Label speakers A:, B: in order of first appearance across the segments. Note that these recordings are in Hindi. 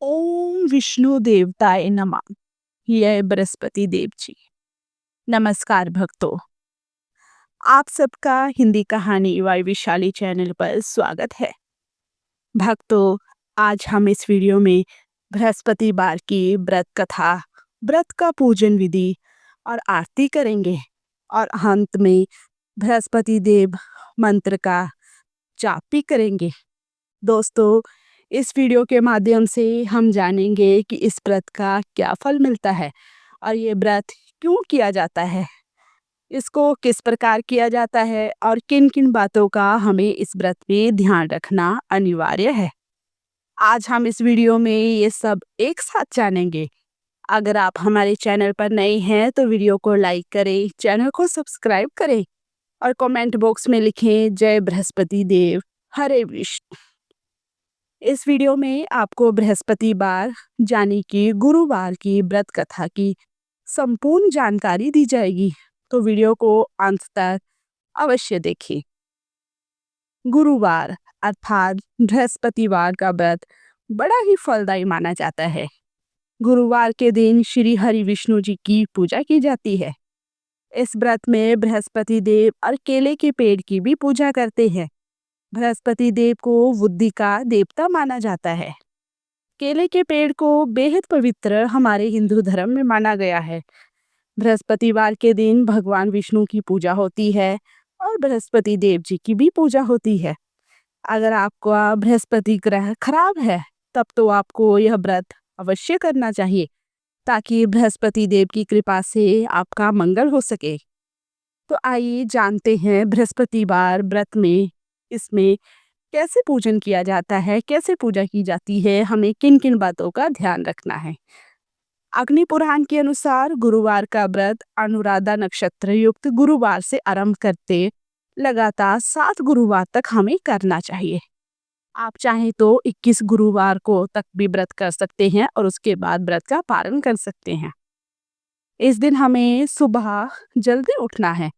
A: ओम विष्णु देवताय नमः। यह बृहस्पति देव जी। नमस्कार भक्तों, आप सबका हिंदी कहानी वाई विशाली चैनल पर स्वागत है। भक्तों, आज हम इस वीडियो में बृहस्पतिवार की व्रत कथा, व्रत का पूजन विधि और आरती करेंगे और अंत में बृहस्पति देव मंत्र का जाप भी करेंगे। दोस्तों, इस वीडियो के माध्यम से हम जानेंगे कि इस व्रत का क्या फल मिलता है और ये व्रत क्यों किया जाता है, इसको किस प्रकार किया जाता है और किन किन बातों का हमें इस व्रत में ध्यान रखना अनिवार्य है। आज हम इस वीडियो में ये सब एक साथ जानेंगे। अगर आप हमारे चैनल पर नए हैं तो वीडियो को लाइक करें, चैनल को सब्सक्राइब करें और कमेंट बॉक्स में लिखें जय बृहस्पति देव, हरे विष्णु। इस वीडियो में आपको बृहस्पतिवार यानी कि गुरुवार की व्रत कथा की संपूर्ण जानकारी दी जाएगी, तो वीडियो को अंत तक अवश्य देखें। गुरुवार अर्थात बृहस्पतिवार का व्रत बड़ा ही फलदायी माना जाता है। गुरुवार के दिन श्री हरि विष्णु जी की पूजा की जाती है। इस व्रत में बृहस्पति देव और केले के पेड़ की भी पूजा करते हैं। बृहस्पति देव को बुद्धि का देवता माना जाता है। केले के पेड़ को बेहद पवित्र हमारे हिंदू धर्म में माना गया है। बृहस्पतिवार के दिन भगवान विष्णु की पूजा होती है और बृहस्पति देव जी की भी पूजा होती है। अगर आपका बृहस्पति ग्रह खराब है तब तो आपको यह व्रत अवश्य करना चाहिए, ताकि बृहस्पति देव की कृपा से आपका मंगल हो सके। तो आइए जानते हैं बृहस्पतिवार व्रत में इसमें कैसे पूजन किया जाता है, कैसे पूजा की जाती है, हमें किन किन बातों का ध्यान रखना है। अग्नि पुराण के अनुसार गुरुवार का व्रत अनुराधा नक्षत्र युक्त गुरुवार से आरंभ करते लगातार 7 गुरुवार तक हमें करना चाहिए। आप चाहें तो 21 गुरुवार को तक भी व्रत कर सकते हैं और उसके बाद व्रत का पालन कर सकते हैं। इस दिन हमें सुबह जल्दी उठना है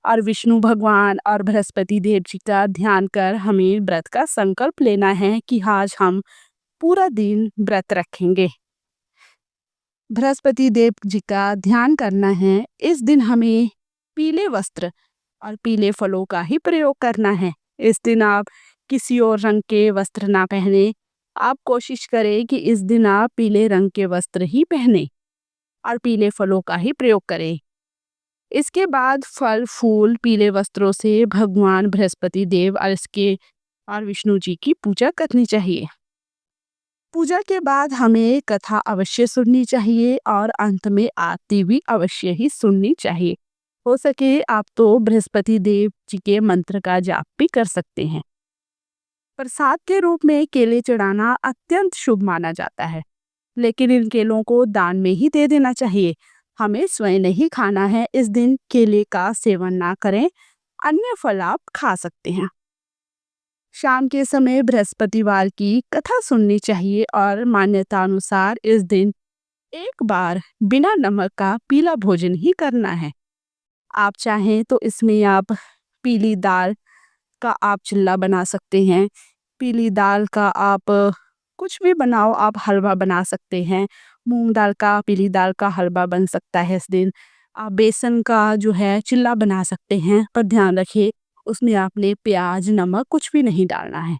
A: और विष्णु भगवान और बृहस्पति देव जी का ध्यान कर हमें व्रत का संकल्प लेना है कि आज हम पूरा दिन व्रत रखेंगे। बृहस्पति देव जी का ध्यान करना है। इस दिन हमें पीले वस्त्र और पीले फलों का ही प्रयोग करना है। इस दिन आप किसी और रंग के वस्त्र ना पहने। आप कोशिश करें कि इस दिन आप पीले रंग के वस्त्र ही पहने और पीले फलों का ही प्रयोग करें। इसके बाद फल फूल पीले वस्त्रों से भगवान बृहस्पति देव और विष्णु जी की पूजा करनी चाहिए। पूजा के बाद हमें कथा अवश्य सुननी चाहिए और अंत में आरती भी अवश्य ही सुननी चाहिए। हो सके आप तो बृहस्पति देव जी के मंत्र का जाप भी कर सकते हैं। प्रसाद के रूप में केले चढ़ाना अत्यंत शुभ माना जाता है, लेकिन इन केलों को दान में ही दे देना चाहिए। हमें स्वयं नहीं खाना है। इस दिन केले का सेवन ना करें, अन्य फल आप खा सकते हैं। शाम के समय बृहस्पतिवार की कथा सुननी चाहिए और मान्यता अनुसार इस दिन एक बार बिना नमक का पीला भोजन ही करना है। आप चाहें तो इसमें आप पीली दाल का आप चिल्ला बना सकते हैं। पीली दाल का आप कुछ भी बनाओ, आप हलवा बना सकते हैं। मूंग दाल का पीली दाल का हलवा बन सकता है। इस दिन आप बेसन का जो है चिल्ला बना सकते हैं, पर ध्यान रखिए उसमें आपने प्याज नमक कुछ भी नहीं डालना है।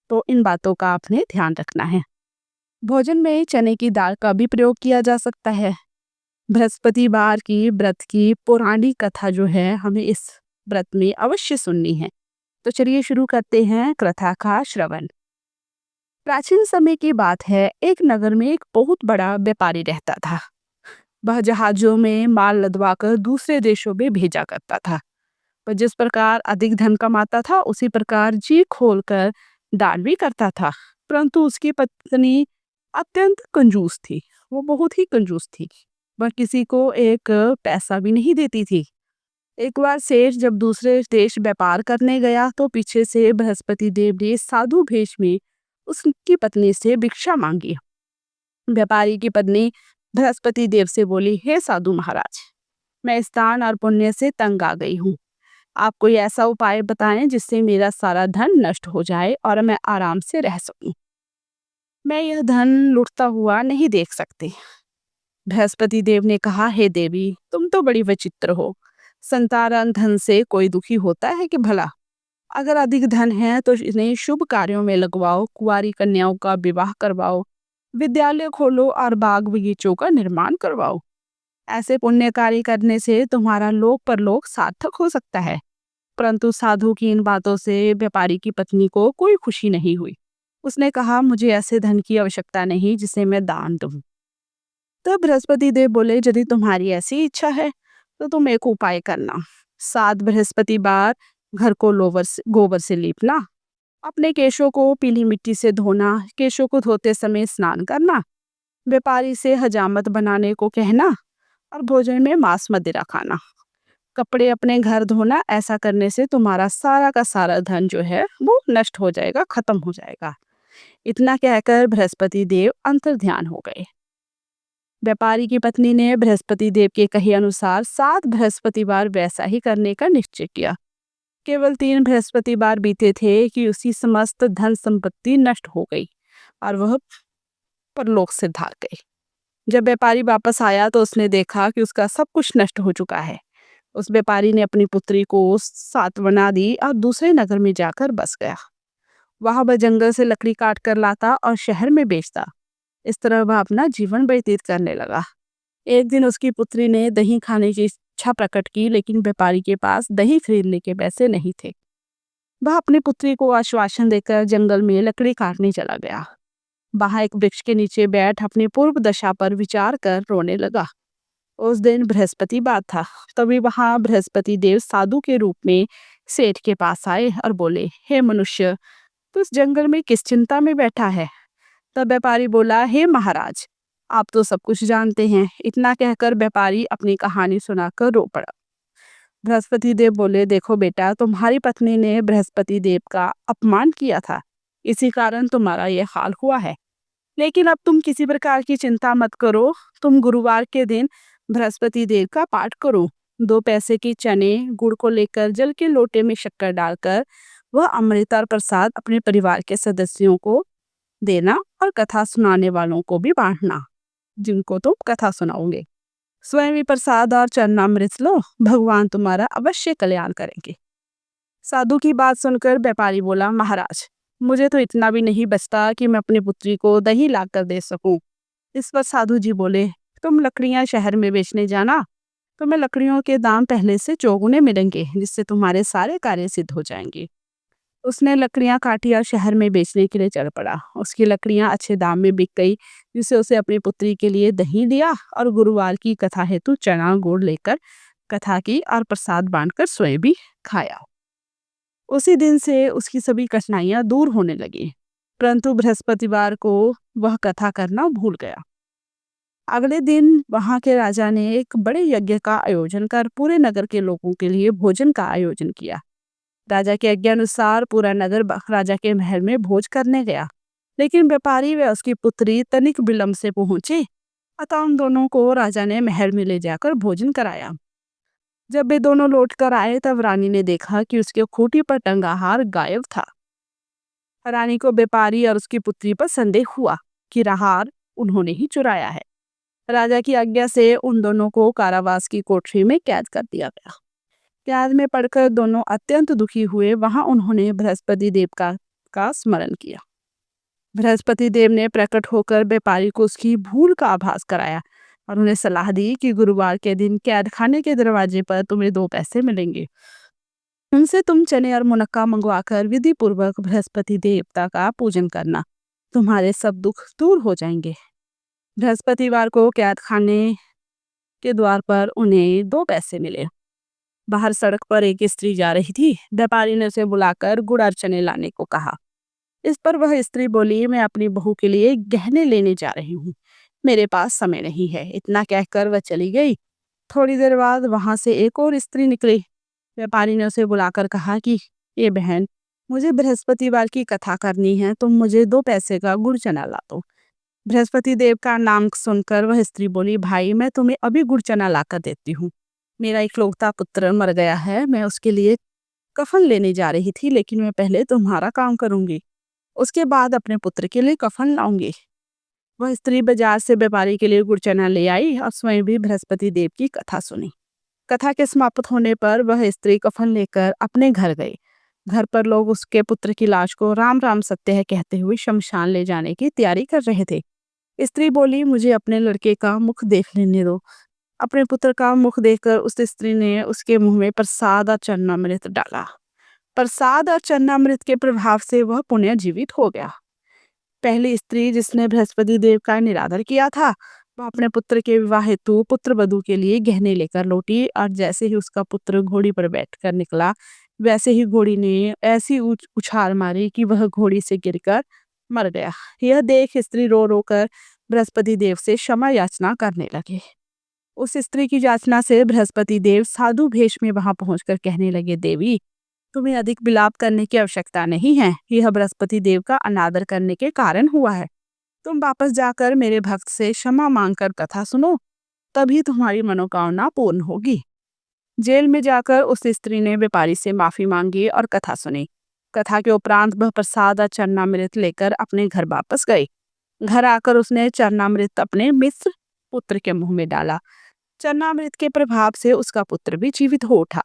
A: तो इन बातों का आपने ध्यान रखना है। भोजन में चने की दाल का भी प्रयोग किया जा सकता है। बृहस्पतिवार की व्रत की पौराणिक कथा जो है हमें इस व्रत में अवश्य सुननी है। तो चलिए शुरू करते हैं कथा का श्रवण। प्राचीन समय की बात है, एक नगर में एक बहुत बड़ा व्यापारी रहता था। वह जहाजों में माल लदवाकर दूसरे देशों में भेजा करता था। पर जिस प्रकार अधिक धन कमाता था उसी प्रकार जी खोलकर दान भी करता था। परंतु उसकी पत्नी अत्यंत कंजूस थी। वो बहुत ही कंजूस थी। वह किसी को एक पैसा भी नहीं देती थी। एक बार सेठ जब दूसरे देश व्यापार करने गया तो पीछे से बृहस्पति देव ने साधु भेष में उसकी पत्नी से भिक्षा मांगी। व्यापारी की पत्नी बृहस्पति देव से बोली, हे साधु महाराज, मैं इस दान और पुण्य से तंग आ गई हूँ। आप कोई ऐसा उपाय बताएं जिससे मेरा सारा धन नष्ट हो जाए और मैं आराम से रह सकूं। मैं यह धन लुटता हुआ नहीं देख सकती। बृहस्पति देव ने कहा, हे देवी, तुम तो बड़ी विचित्र हो। संतान धन से कोई दुखी होता है कि भला? अगर अधिक धन है तो इन्हें शुभ कार्यों में लगवाओ, कुंवारी कन्याओं का विवाह करवाओ, विद्यालय खोलो और बाग बगीचों का निर्माण करवाओ। ऐसे पुण्य कार्य करने से तुम्हारा लोक परलोक सार्थक हो सकता है। परंतु साधु की इन बातों से व्यापारी की पत्नी को कोई खुशी नहीं हुई। उसने कहा, मुझे ऐसे धन की आवश्यकता नहीं जिसे मैं दान दूं। तब बृहस्पति देव बोले, यदि तुम्हारी ऐसी इच्छा है तो तुम एक उपाय करना। 7 बृहस्पतिवार घर को गोबर से लीपना, अपने केशों को पीली मिट्टी से धोना, केशों को धोते समय स्नान करना, व्यापारी से हजामत बनाने को कहना और भोजन में मांस मदिरा खाना, कपड़े अपने घर धोना। ऐसा करने से तुम्हारा सारा का सारा धन जो है वो नष्ट हो जाएगा, खत्म हो जाएगा। इतना कहकर बृहस्पति देव अंतर्ध्यान हो गए। व्यापारी की पत्नी ने बृहस्पति देव के कहे अनुसार 7 बृहस्पतिवार वैसा ही करने का निश्चय किया। केवल 3 बृहस्पतिवार बीते थे कि उसकी समस्त धन संपत्ति नष्ट हो गई और वह परलोक से धार गई। जब व्यापारी वापस आया तो उसने देखा कि उसका सब कुछ नष्ट हो चुका है। उस व्यापारी ने अपनी पुत्री को सांत्वना दी और दूसरे नगर में जाकर बस गया। वहां वह जंगल से लकड़ी काट कर लाता और शहर में बेचता। इस तरह वह अपना जीवन व्यतीत करने लगा। एक दिन उसकी पुत्री ने दही खाने की इच्छा प्रकट की, लेकिन व्यापारी के पास दही खरीदने के पैसे नहीं थे। वह अपनी पुत्री को आश्वासन देकर जंगल में लकड़ी काटने चला गया। वहां एक वृक्ष के नीचे बैठ अपनी पूर्व दशा पर विचार कर रोने लगा। उस दिन बृहस्पतिवार था। तभी वहां बृहस्पति देव साधु के रूप में सेठ के पास आए और बोले, हे मनुष्य, तू इस जंगल में किस चिंता में बैठा है? तब व्यापारी बोला, हे महाराज, आप तो सब कुछ जानते हैं। इतना कहकर व्यापारी अपनी कहानी सुनाकर रो पड़ा। बृहस्पति देव बोले, देखो बेटा, तुम्हारी पत्नी ने बृहस्पति देव का अपमान किया था, इसी कारण तुम्हारा यह हाल हुआ है। लेकिन अब तुम किसी प्रकार की चिंता मत करो। तुम गुरुवार के दिन बृहस्पति देव का पाठ करो। 2 पैसे के चने गुड़ को लेकर जल के लोटे में शक्कर डालकर वह अमृत और प्रसाद अपने परिवार के सदस्यों को देना और कथा सुनाने वालों को भी बांटना जिनको तुम कथा सुनाओगे। स्वयं भी प्रसाद और चरणामृत लो, भगवान तुम्हारा अवश्य कल्याण करेंगे। साधु की बात सुनकर व्यापारी बोला, महाराज, मुझे तो इतना भी नहीं बचता कि मैं अपनी पुत्री को दही लाकर दे सकूं। इस पर साधु जी बोले, तुम लकड़ियां शहर में बेचने जाना, तुम्हें लकड़ियों के दाम पहले से चौगुने मिलेंगे, जिससे तुम्हारे सारे कार्य सिद्ध हो जाएंगे। उसने लकड़ियां काटी और शहर में बेचने के लिए चल पड़ा। उसकी लकड़ियां अच्छे दाम में बिक गई, जिससे उसे अपनी पुत्री के लिए दही लिया और गुरुवार की कथा हेतु चना गुड़ लेकर कथा की और प्रसाद बांटकर स्वयं भी खाया। उसी दिन से उसकी सभी कठिनाइयां दूर होने लगी। परंतु बृहस्पतिवार को वह कथा करना भूल गया। अगले दिन वहां के राजा ने एक बड़े यज्ञ का आयोजन कर पूरे नगर के लोगों के लिए भोजन का आयोजन किया। राजा के आज्ञानुसार पूरा नगर राजा के महल में भोज करने गया, लेकिन व्यापारी व उसकी पुत्री तनिक विलंब से पहुंचे। अतः उन दोनों को राजा ने महल में ले जाकर भोजन कराया। जब वे दोनों लौट कर आए तब रानी ने देखा कि उसके खूंटी पर टंगा हार गायब था। रानी को व्यापारी और उसकी पुत्री पर संदेह हुआ कि हार उन्होंने ही चुराया है। राजा की आज्ञा से उन दोनों को कारावास की कोठरी में कैद कर दिया गया। कैद में पड़कर दोनों अत्यंत दुखी हुए। वहां उन्होंने बृहस्पति देव का स्मरण किया। बृहस्पति देव ने प्रकट होकर व्यापारी को उसकी भूल का आभास कराया और उन्हें सलाह दी कि गुरुवार के दिन कैद खाने के दरवाजे पर तुम्हें 2 पैसे मिलेंगे। उनसे तुम चने और मुनक्का मंगवाकर विधि पूर्वक बृहस्पति देवता का पूजन करना, तुम्हारे सब दुख दूर हो जाएंगे। बृहस्पतिवार को कैद खाने के द्वार पर उन्हें 2 पैसे मिले। बाहर सड़क पर एक स्त्री जा रही थी। व्यापारी ने उसे बुलाकर गुड़ और चने लाने को कहा। इस पर वह स्त्री बोली, मैं अपनी बहू के लिए गहने लेने जा रही हूँ, मेरे पास समय नहीं है। इतना कहकर वह चली गई। थोड़ी देर बाद वहां से एक और स्त्री निकली। व्यापारी ने उसे बुलाकर कहा कि ये बहन, मुझे बृहस्पतिवार की कथा करनी है, तुम मुझे 2 पैसे का गुड़ चना ला दो। बृहस्पति देव का नाम सुनकर वह स्त्री बोली, भाई, मैं तुम्हें अभी गुड़ चना लाकर देती हूँ। मेरा इकलौता पुत्र मर गया है, मैं उसके लिए कफन लेने जा रही थी, लेकिन मैं पहले तुम्हारा काम करूंगी। उसके बाद अपने पुत्र के लिए कफन लाऊंगी। वह स्त्री बाजार से व्यापारी के लिए गुड़ चना ले आई और स्वयं भी बृहस्पति देव की कथा सुनी। कथा के समाप्त होने पर वह स्त्री कफन लेकर अपने घर गई। घर पर लोग उसके पुत्र की लाश को राम राम सत्य है कहते हुए शमशान ले जाने की तैयारी कर रहे थे। स्त्री बोली, मुझे अपने लड़के का मुख देख लेने दो। अपने पुत्र का मुख देखकर उस स्त्री ने उसके मुंह में प्रसाद और चन्नामृत डाला। प्रसाद और चन्नामृत के प्रभाव से वह पुनर्जीवित हो गया। पहली स्त्री जिसने बृहस्पति देव का निरादर किया था, वह अपने पुत्र के विवाह हेतु पुत्र वधू के लिए गहने लेकर लौटी और जैसे ही उसका पुत्र घोड़ी पर बैठकर निकला, वैसे ही घोड़ी ने ऐसी उछाल मारी कि वह घोड़ी से गिरकर मर गया। यह देख स्त्री रो रो कर बृहस्पति देव से क्षमा याचना करने लगे। उस स्त्री की याचना से बृहस्पति देव साधु भेष में वहां पहुंचकर कहने लगे, देवी, तुम्हें अधिक विलाप करने की आवश्यकता नहीं है। यह बृहस्पति देव का अनादर करने के कारण हुआ है। तुम वापस जाकर मेरे भक्त से क्षमा मांगकर कथा सुनो, तभी तुम्हारी मनोकामना पूर्ण होगी। जेल में जाकर उस स्त्री ने व्यापारी से माफी मांगी और कथा सुनी। कथा के उपरांत वह प्रसाद और चरणामृत लेकर अपने घर वापस गई। घर आकर उसने चरणामृत अपने मित्र पुत्र के मुंह में डाला। चरणामृत के प्रभाव से उसका पुत्र भी जीवित हो उठा।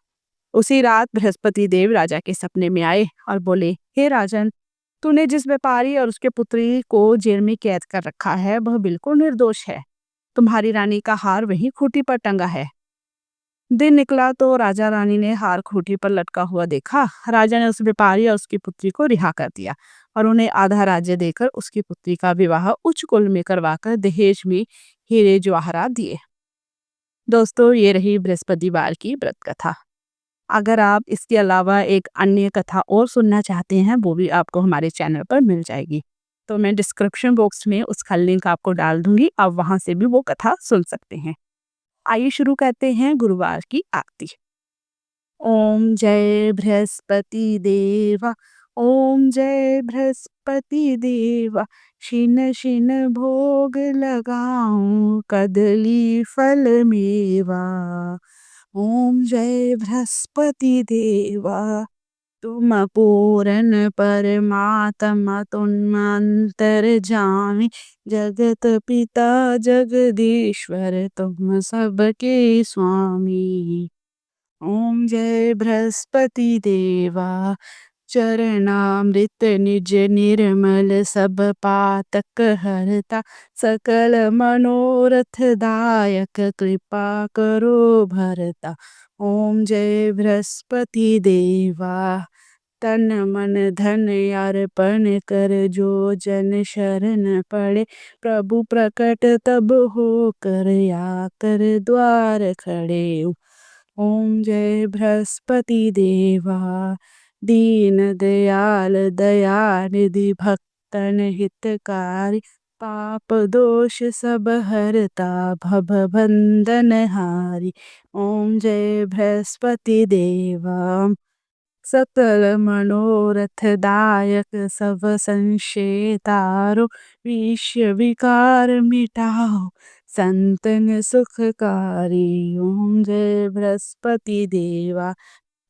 A: उसी रात बृहस्पति देव राजा के सपने में आए और बोले, हे राजन, तूने जिस व्यापारी और उसके पुत्री को जेल में कैद कर रखा है वह बिल्कुल निर्दोष है। तुम्हारी रानी का हार वहीं खूंटी पर टंगा है। दिन निकला तो राजा रानी ने हार खूंटी पर लटका हुआ देखा। राजा ने उस व्यापारी और उसकी पुत्री को रिहा कर दिया और उन्हें आधा राज्य देकर उसकी पुत्री का विवाह उच्च कुल में करवाकर दहेज में हीरे जवाहरात दिए। दोस्तों, ये रही बृहस्पतिवार की व्रत कथा। अगर आप इसके अलावा एक अन्य कथा और सुनना चाहते हैं, वो भी आपको हमारे चैनल पर मिल जाएगी। तो मैं डिस्क्रिप्शन बॉक्स में उसका लिंक आपको डाल दूंगी, आप वहां से भी वो कथा सुन सकते हैं। आइए शुरू करते हैं गुरुवार की आरती। ओम जय बृहस्पति देवा, ओम जय बृहस्पति देवा, शिन शिन भोग लगाऊं कदली फल मेवा। ओम जय बृहस्पति देवा, तुम पूर्ण परमात्मा तुम अंतर्यामी, जगत पिता जगदीश्वर तुम सबके स्वामी। ओम जय बृहस्पति देवा, चरणामृत निज निर्मल सब पातक हरता, सकल मनोरथ दायक कृपा करो भरता। ओम जय बृहस्पति देवा, तन मन धन अर्पण कर जो जन शरण पड़े, प्रभु प्रकट तब हो कर आकर द्वार खड़े। ओम जय बृहस्पति देवा, दीन दयाल दया निधि भक्तन हितकारी, पाप दोष सब हरता भव बंधन हारी। ओम जय बृहस्पति देवा, सकल मनोरथ दायक सब संशय तारो, विष विकार मिटाओ संतन सुखकारी। ओम जय बृहस्पति देवा,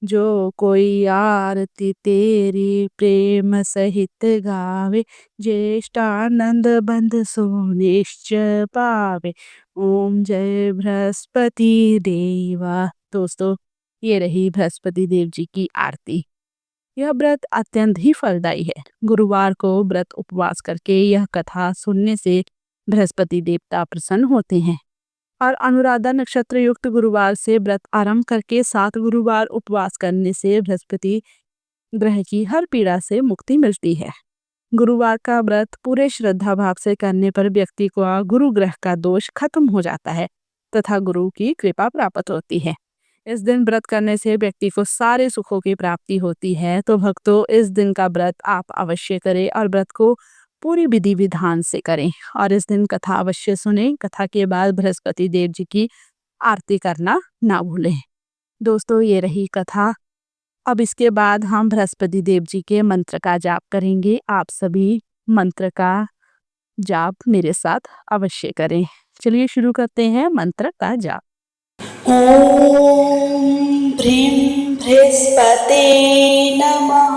A: जो कोई आरती तेरी प्रेम सहित गावे, ज्येष्ठानंद बंद सो निश्चय पावे। ओम जय बृहस्पति देवा। दोस्तों, ये रही बृहस्पति देव जी की आरती। यह व्रत अत्यंत ही फलदायी है। गुरुवार को व्रत उपवास करके यह कथा सुनने से बृहस्पति देवता प्रसन्न होते हैं और अनुराधा नक्षत्र युक्त गुरुवार से व्रत आरंभ करके 7 गुरुवार उपवास करने से बृहस्पति ग्रह की हर पीड़ा से मुक्ति मिलती है। गुरुवार का व्रत पूरे श्रद्धा भाव से करने पर व्यक्ति को गुरु ग्रह का दोष खत्म हो जाता है तथा गुरु की कृपा प्राप्त होती है। इस दिन व्रत करने से व्यक्ति को सारे सुखों की प्राप्ति होती है। तो भक्तों, इस दिन का व्रत आप अवश्य करें और व्रत को पूरी विधि विधान से करें और इस दिन कथा अवश्य सुने। कथा के बाद बृहस्पति देव जी की आरती करना ना भूलें। दोस्तों, ये रही कथा। अब इसके बाद हम बृहस्पति देव जी के मंत्र का जाप करेंगे। आप सभी मंत्र का जाप मेरे साथ अवश्य करें। चलिए शुरू करते हैं मंत्र का जाप।
B: ओम ह्रीं बृहस्पते नमः।